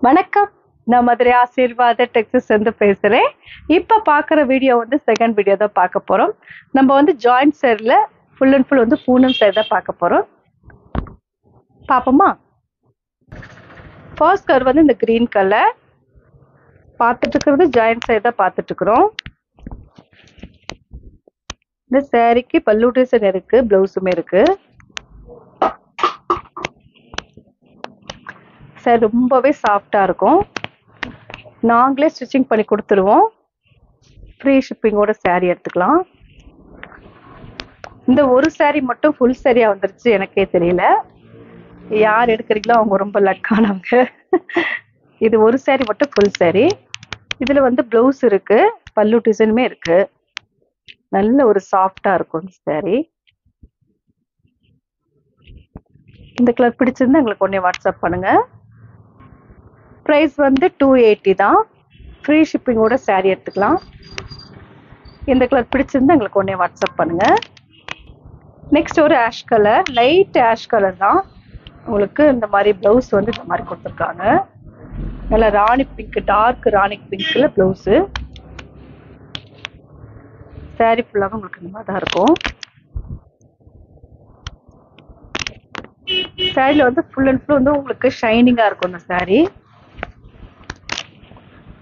வணக்கம். நான் மதுரை ஆசீர்வாத டெக்ஸஸ் இருந்து பேசுறேன். இப்ப பாக்குற வீடியோ வந்து செகண்ட் வீடியோ தான் பார்க்க போறோம். நம்ம வந்து ஜாயிண்ட் சேர்ல ஃபுல் அண்ட் ஃபுல் வந்து பூனம் சேர் தான் பார்க்க போறோம். பாப்போமா? ஃபர்ஸ்ட் கலர் வந்து இந்த கிரீன் கலர். பார்த்துட்டு இருக்கிறது ஜாயிண்ட் சேர் தான் பார்த்துட்டு இருக்கிறோம். இந்த சேரீக்கு பல்லு டிசைன் இருக்கு, பிளவுஸுமே இருக்கு. சார் ரொம்பவே சாஃப்டா இருக்கும். நாங்களே ஸ்டிச்சிங் பண்ணி கொடுத்துருவோம். ஃப்ரீ ஷிப்பிங்கோட சாரீ எடுத்துக்கலாம். இந்த ஒரு சாரீ மட்டும் ஃபுல் சாரியா வந்துருச்சு, எனக்கே தெரியல. யார் எடுக்கிறீங்களோ அவங்க ரொம்ப லக்கானவங்க. இது ஒரு சாரீ மட்டும் ஃபுல் சாரீ. இதுல வந்து பிளவுஸ் இருக்கு, பல்லு டிசைனுமே இருக்கு. நல்ல ஒரு சாஃப்டா இருக்கும் இந்த சாரீ. இந்த கலர் பிடிச்சிருந்தா எங்களுக்கு உடனே வாட்ஸ்அப் பண்ணுங்க. ப்ரைஸ் வந்து 280 தான். ஃப்ரீ ஷிப்பிங்கோட சாரீ எடுத்துக்கலாம். இந்த கலர் பிடிச்சிருந்தா எங்களுக்கு உடனே வாட்ஸ்அப் பண்ணுங்க. நெக்ஸ்ட் ஒரு ash colour, light ash colour தான். உங்களுக்கு இந்த மாதிரி பிளவுஸ் வந்து இந்த மாதிரி கொடுத்துருக்காங்க. நல்லா ராணி பிங்க், டார்க் ராணி பிங்க்ல பிளவுஸு. சாரீ ஃபுல்லாக உங்களுக்கு இந்த மாதிரி தான் இருக்கும். சாரியில் வந்து ஃபுல் அண்ட் ஃபுல் வந்து உங்களுக்கு ஷைனிங்காக இருக்கும் இந்த சாரீ.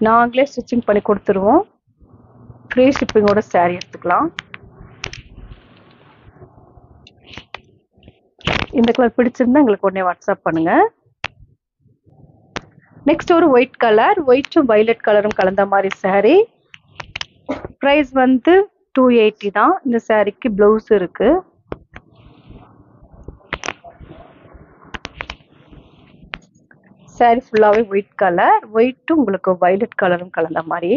நாங்களே ஸ்டிச்சிங் பண்ணி கொடுத்துருவோம். ஃப்ரீ ஷிப்பிங்கோட சாரீ எடுத்துக்கலாம். இந்த கலர் பிடிச்சிருந்தா எங்களுக்கு உடனே வாட்ஸ்அப் பண்ணுங்க. நெக்ஸ்ட் ஒரு ஒயிட் கலர், ஒயிட்டும் வயலட் கலரும் கலந்த மாதிரி சாரீ. ப்ரைஸ் வந்து 280 தான். இந்த சாரீக்கு பிளவுஸ் இருக்கு. சாரீ ஃபுல்லாவே ஒயிட் கலர், ஒயிட்டும் உங்களுக்கு வயலட் கலரும் கலந்த மாதிரி.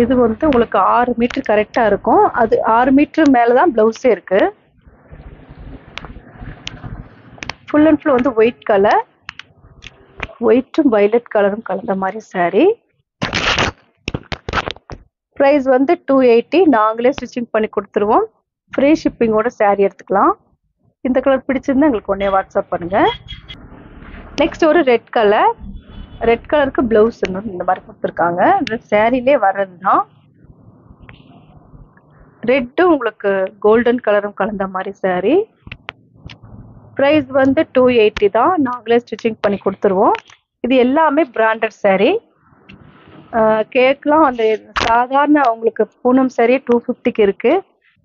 இது வந்து உங்களுக்கு 6 மீட்டர் கரெக்டா இருக்கும். அது 6 மீட்டர் மேலதான் பிளவுஸே இருக்கு. ஃபுல் அண்ட் ஃபுல் வந்து ஒயிட் கலர், ஒயிட்டும் வயலட் கலரும் கலந்த மாதிரி சாரீ. ப்ரைஸ் வந்து 280. நாங்களே ஸ்டிச்சிங் பண்ணி கொடுத்துருவோம். ஃப்ரீ ஷிப்பிங்கோட சாரீ எடுத்துக்கலாம். இந்த கலர் பிடிச்சிருந்தா எங்களுக்கு உடனே வாட்ஸ்அப் பண்ணுங்க. நெக்ஸ்ட் ஒரு ரெட் கலர், ரெட் கலருக்கு பிளவுஸ் இந்த மாதிரி கொடுத்துருக்காங்க. இந்த சாரீலே வர்றது தான். ரெட்டும் உங்களுக்கு கோல்டன் கலரும் கலந்த மாதிரி சாரீ. ப்ரைஸ் வந்து 280 தான். நாங்களே ஸ்டிச்சிங் பண்ணி கொடுத்துருவோம். இது எல்லாமே பிராண்டட் சாரீ. கேட்கலாம். அந்த சாதாரண உங்களுக்கு பூனம் சாரீ 250க்கு இருக்கு.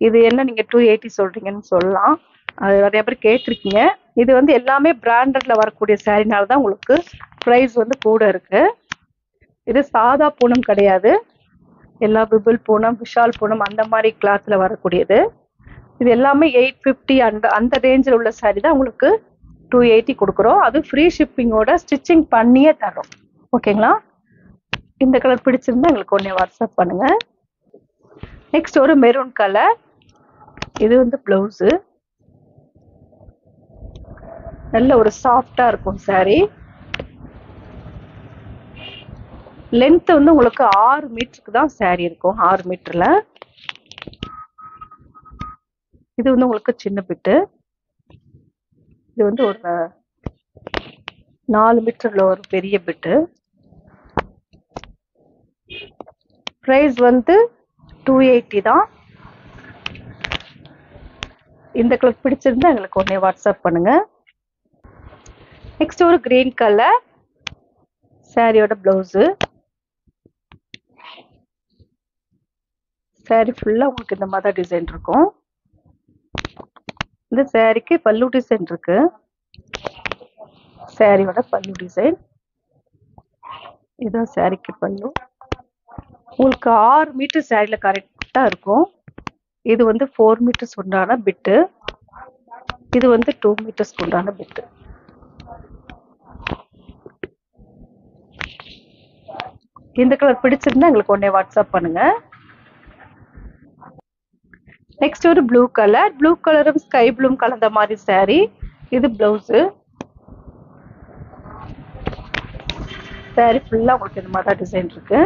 இது என்ன நீங்க 280 சொல்றீங்கன்னு சொல்லலாம். அது நிறைய பேர் கேட்டிருக்கீங்க. இது வந்து எல்லாமே பிராண்டட்ல வரக்கூடிய சாரீனால தான் உங்களுக்கு ப்ரைஸ் வந்து கூட இருக்கு. இது சாதா பூனம் கிடையாது. எல்லா பிபிள் பூனம், விஷால் பூனம் அந்த மாதிரி கிளாத்ல வரக்கூடியது. இது எல்லாமே 850 அந்த ரேஞ்சில் உள்ள சாரீ தான் உங்களுக்கு 280 கொடுக்குறோம். அது ஃப்ரீ ஷிப்பிங்கோட ஸ்டிச்சிங் பண்ணியே தரோம். ஓகேங்களா? இந்த கலர் பிடிச்சிருந்தா எங்களுக்கு உடனே வாட்ஸ்அப் பண்ணுங்க. நெக்ஸ்ட் ஒரு மெரூன் கலர். இது வந்து பிளவுஸு. நல்ல ஒரு சாஃப்டா இருக்கும் சாரீ. லென்த் வந்து உங்களுக்கு 6 மீட்டருக்கு தான் சாரீ இருக்கும். 6 மீட்டர்ல. இது வந்து உங்களுக்கு சின்ன பிட்டு. இது வந்து ஒரு 4 மீட்டர்ல ஒரு பெரிய பிட்டு. ப்ரைஸ் வந்து 280 தான். இந்த கலர் பிடிச்சிருந்தா எங்களுக்கு உடனே வாட்ஸ்அப் பண்ணுங்க. நெக்ஸ்ட் ஒரு கிரீன் கலர் சாரியோட பிளவுஸு. சாரீ ஃபுல்லா உங்களுக்கு இந்த மாதிரி டிசைன் இருக்கும். இந்த சாரீக்கு பல்லு டிசைன் இருக்கு. சாரியோட பல்லு டிசைன் இதுதான். சாரிக்கு பல்லு உங்களுக்கு 6 மீட்டர் சாரியில கரெக்டா இருக்கும். இது வந்து 4 மீட்டர்ஸ் உண்டான பிட்டு. இது வந்து 2 மீட்டர்ஸ் உண்டான பிட்டு. இந்த கலர் பிடிச்சிருந்தா எங்களுக்கு உடனே வாட்ஸ்அப் பண்ணுங்க. நெக்ஸ்ட் ஒரு ப்ளூ கலர், ப்ளூ கலரும் ஸ்கை ப்ளூவும் கலந்த மாதிரி சாரீ. இது பிளவுஸு. சாரீ ஃபுல்லா உங்களுக்கு இந்த மாதிரி டிசைன் இருக்கு.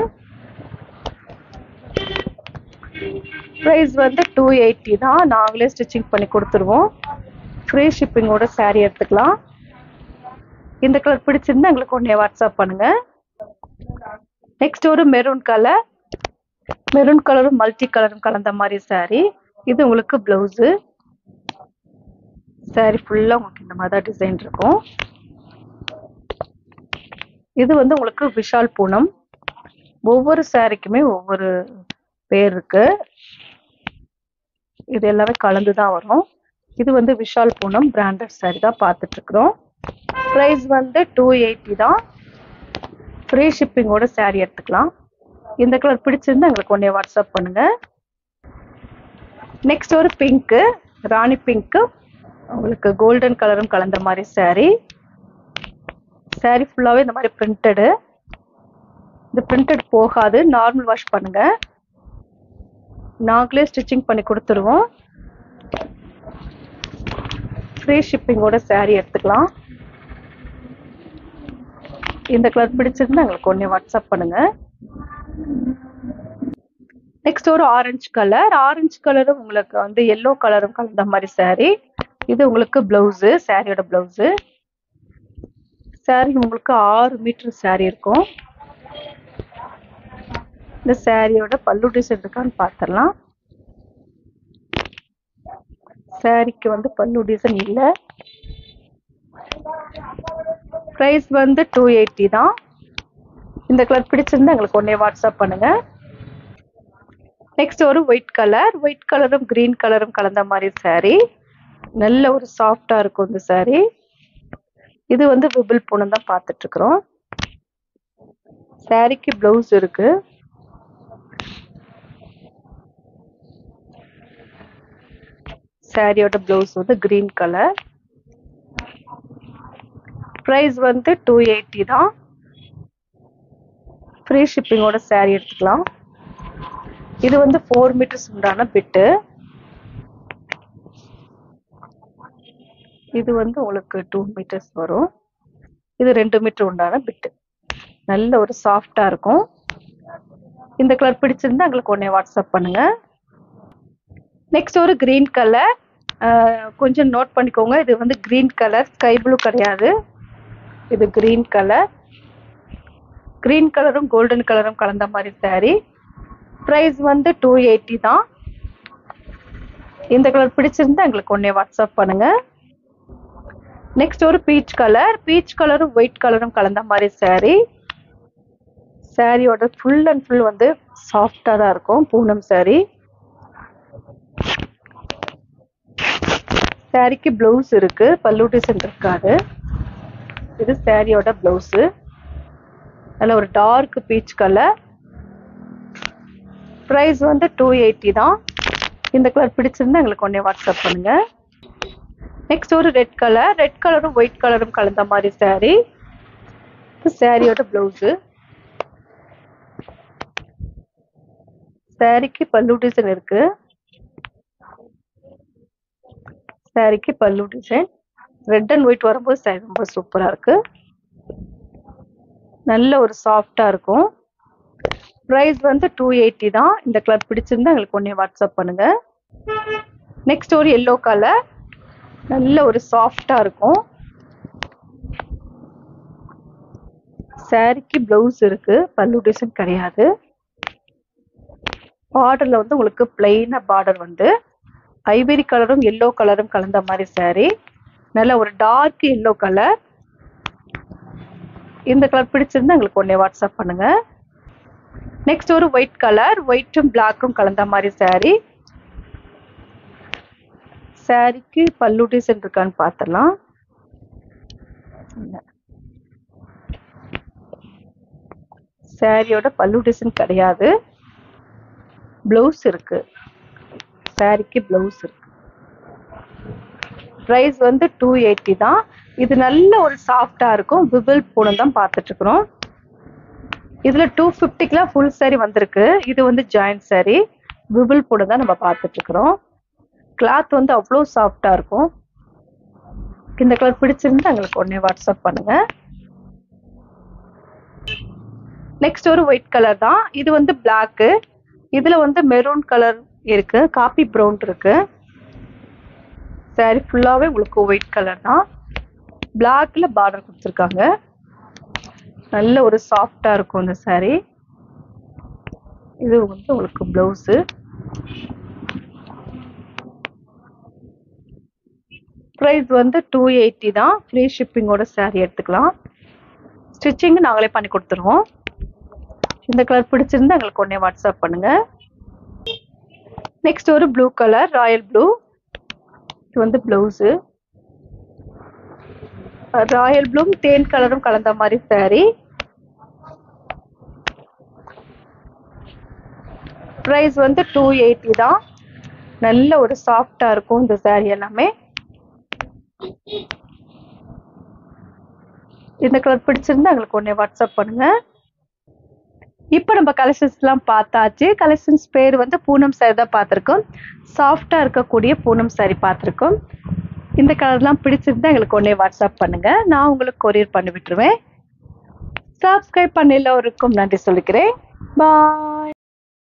ப்ரைஸ் வந்து 280 தான். நாங்களே ஸ்டிச்சிங் பண்ணி கொடுத்துருவோம். ஃப்ரீ ஷிப்பிங்கோட சாரீ எடுத்துக்கலாம். இந்த கலர் பிடிச்சிருந்தா எங்களுக்கு உடனே வாட்ஸ்அப் பண்ணுங்க. நெக்ஸ்ட் ஒரு மெரூன் கலரும் மல்டி கலரும் கலந்த மாதிரி saree. இது உங்களுக்கு பிளவுஸ். saree ஃபுல்லா உங்களுக்கு இந்த மாதிரி தான் டிசைன் இருக்கும். இது வந்து உங்களுக்கு விஷால் பூனம். ஒவ்வொரு சாரிக்குமே ஒவ்வொரு பேர் இருக்கு. இது எல்லாமே கலந்து தான் வரும். இது வந்து விஷால் பூனம் பிராண்டட் saree தான் பார்த்துட்டு இருக்கிறோம். ப்ரைஸ் வந்து 280 தான். ஃப்ரீ ஷிப்பிங்கோட saree எடுத்துக்கலாம். இந்த கலர் பிடிச்சிருந்தா எங்களுக்கு உடனே வாட்ஸ்அப் பண்ணுங்க. நெக்ஸ்ட் ஒரு பிங்க், ராணி பிங்க், உங்களுக்கு கோல்டன் கலரும் கலந்த மாதிரி saree. saree ஃபுல்லாவே இந்த மாதிரி பிரிண்டடு. இந்த பிரிண்டட் போகாது, நார்மல் வாஷ் பண்ணுங்க. நாங்களே ஸ்டிச்சிங் பண்ணி கொடுத்துருவோம். ஃப்ரீ ஷிப்பிங்கோட saree எடுத்துக்கலாம். இந்த கலர் பிடிச்சிருந்தா எங்களுக்கு உடனே வாட்ஸ்அப் பண்ணுங்க. நெக்ஸ்ட் ஒரு ஆரஞ்சு கலரும் உங்களுக்கு வந்து எல்லோ கலரும் கலந்த மாதிரி saree. இது உங்களுக்கு பிளவுஸ், சாரியோட பிளவுஸ். saree உங்களுக்கு 6 மீட்டர் saree இருக்கும். இந்த சாரியோட பல்லு டிசைன் இருக்கான்னு பார்த்துடலாம். சாரிக்கு வந்து பல்லு டிசைன் இல்லை. ப்ரைஸ் வந்து 280 தான். இந்த கலர் பிடிச்சிருந்தா எங்களுக்கு உடனே வாட்ஸ்அப் பண்ணுங்க. நெக்ஸ்ட் ஒரு ஒயிட் கலரும் கிரீன் கலரும் கலந்த மாதிரி saree. நல்ல ஒரு சாஃப்டா இருக்கும் இந்த saree. இது வந்து விபிள் பூனம் தான் பார்த்துட்டு இருக்கிறோம். சாரிக்கு பிளவுஸ் இருக்கு. சாரியோட பிளவுஸ் வந்து கிரீன் கலர். பிரைஸ் வந்து 280 தான். ஃப்ரீ ஷிப்பிங்கோட saree எடுத்துக்கலாம். இது வந்து 4 மீட்டர்ஸ் உண்டான பிட்டு. இது வந்து உங்களுக்கு 2 மீட்டர்ஸ் வரும். இது 2 மீட்டர் உண்டான பிட்டு. நல்ல ஒரு சாஃப்டா இருக்கும். இந்த கலர் பிடிச்சிருந்தா எங்களுக்கு உடனே வாட்ஸ்அப் பண்ணுங்க. நெக்ஸ்ட் ஒரு கிரீன் கலர், கொஞ்சம் நோட் பண்ணிக்கோங்க. இது வந்து கிரீன் கலர், ஸ்கை ப்ளூ கிடையாது. இது கிரீன் கலரும் கோல்டன் கலரும் கலந்த மாதிரி saree. ப்ரைஸ் வந்து 280 தான். இந்த கலர் பிடிச்சிருந்தா எங்களுக்கு உடனே வாட்ஸ்அப் பண்ணுங்க. நெக்ஸ்ட் ஒரு பீச் கலரும் ஒயிட் கலரும் கலந்த மாதிரி saree. சாரியோட ஃபுல் அண்ட் ஃபுல் வந்து சாஃப்டா தான் இருக்கும். பூனம் saree. சாரிக்கு பிளவுஸ் இருக்கு, பல்லு டிசைன் இருக்காது. இது சாரியோட பிளவுஸ். நல்ல ஒரு டார்க் பீச் கலர். பிரைஸ் வந்து 280 தான். இந்த கலர் பிடிச்சிருந்தா எங்களுக்கு உடனே வாட்ஸ்அப் பண்ணுங்க. நெக்ஸ்ட் ஒரு ரெட் கலரும் ஒயிட் கலரும் கலந்த மாதிரி saree. இது சாரியோட பிளவுஸ். சாரிக்கு பல்லு டிசைன் இருக்கு. சாரிக்கு பல்லு டிசைன் ரெட் அண்ட் ஒயிட் வரும்போது saree ரொம்ப சூப்பரா இருக்கு. நல்ல ஒரு சாஃப்டா இருக்கும். பிரைஸ் வந்து 280 தான். இந்த கலர் பிடிச்சிருந்தா எங்களுக்கு உடனே வாட்ஸ்அப் பண்ணுங்க. நெக்ஸ்ட் ஒரு எல்லோ கலர், நல்ல ஒரு சாஃப்டா இருக்கும். சாரிக்கு பிளவுஸ் இருக்கு, பல்லு டிசைன் கிடையாது. பார்டர்ல வந்து உங்களுக்கு பிளெயினா பார்டர் வந்து ஐவரி கலரும் எல்லோ கலரும் கலந்த மாதிரி saree. நல்ல ஒரு டார்க் எல்லோ கலர். இந்த கலர் பிடிச்சிருந்தா எங்களுக்கு உடனே வாட்ஸ்அப் பண்ணுங்க. நெக்ஸ்ட் ஒரு ஒயிட் கலர், ஒயிட்டும் பிளாக்கும் கலந்த மாதிரி saree. சாரிக்கு பல்லு டிசைன் இருக்கான்னு பார்த்துடலாம். சாரியோட பல்லு டிசைன் கிடையாது. பிளவுஸ் இருக்கு. சாரிக்கு பிளவுஸ் இருக்கு. பிரைஸ் வந்து 280 தான். இது நல்ல ஒரு சாஃப்டா இருக்கும். விபிள் பூனம் தான் பார்த்துட்டு இருக்கிறோம். இதுல 250க்குலாம் ஃபுல் saree வந்திருக்கு. இது வந்து ஜாயிண்ட் saree. விபிள் பூனம் தான் நம்ம பார்த்துட்டு இருக்கிறோம். கிளாத் வந்து அவ்வளோ சாஃப்டா இருக்கும். இந்த கலர் பிடிச்சிருந்தா எங்களுக்கு உடனே வாட்ஸ்அப் பண்ணுங்க. நெக்ஸ்ட் ஒரு ஒயிட் கலர் தான். இது வந்து பிளாக். இதுல வந்து மெரூன் கலர் இருக்கு, காபி ப்ரௌன் இருக்கு. saree ஃபுல்லாவே உங்களுக்கு ஒயிட் கலர் தான். பிளாக்ல பார்டர் கொடுத்துருக்காங்க. நல்ல ஒரு சாஃப்டா இருக்கும் இந்த saree. இது வந்து உங்களுக்கு பிளவுஸ். பிரைஸ் வந்து 280 தான். ஃப்ரீ ஷிப்பிங்கோட saree எடுத்துக்கலாம். ஸ்டிச்சிங் நாங்களே பண்ணி கொடுத்துருவோம். இந்த கலர் பிடிச்சிருந்தா எங்களுக்கு உடனே வாட்ஸ்அப் பண்ணுங்க. நெக்ஸ்ட் ஒரு ப்ளூ கலர், ராயல் ப்ளூ. இது வந்து பிளவுஸ். ராயல் ப்ளூம் தேன் கலரும் கலந்த மாதிரி saree. பிரைஸ் வந்து 280 தான். நல்ல ஒரு சாஃப்டா இருக்கும் இந்த saree எல்லாமே. இந்த கலர் பிடிச்சிருந்தா எங்களுக்கு உடனே வாட்ஸ்அப் பண்ணுங்க. இப்போ நம்ம கலெக்ஷன்ஸ் எல்லாம் பார்த்தாச்சு. கலெக்ஷன்ஸ் பேர் வந்து பூனம் saree தான் பார்த்துருக்கோம். சாஃப்டா இருக்கக்கூடிய பூனம் saree பார்த்துருக்கோம். இந்த கலர்லாம் பிடிச்சிருந்தா எங்களுக்கு உடனே வாட்ஸ்அப் பண்ணுங்க. நான் உங்களுக்கு கொரியர் பண்ணி விட்டுருவேன். சப்ஸ்கிரைப் பண்ண எல்லோருக்கும் நன்றி சொல்லிக்கிறேன். பாய்.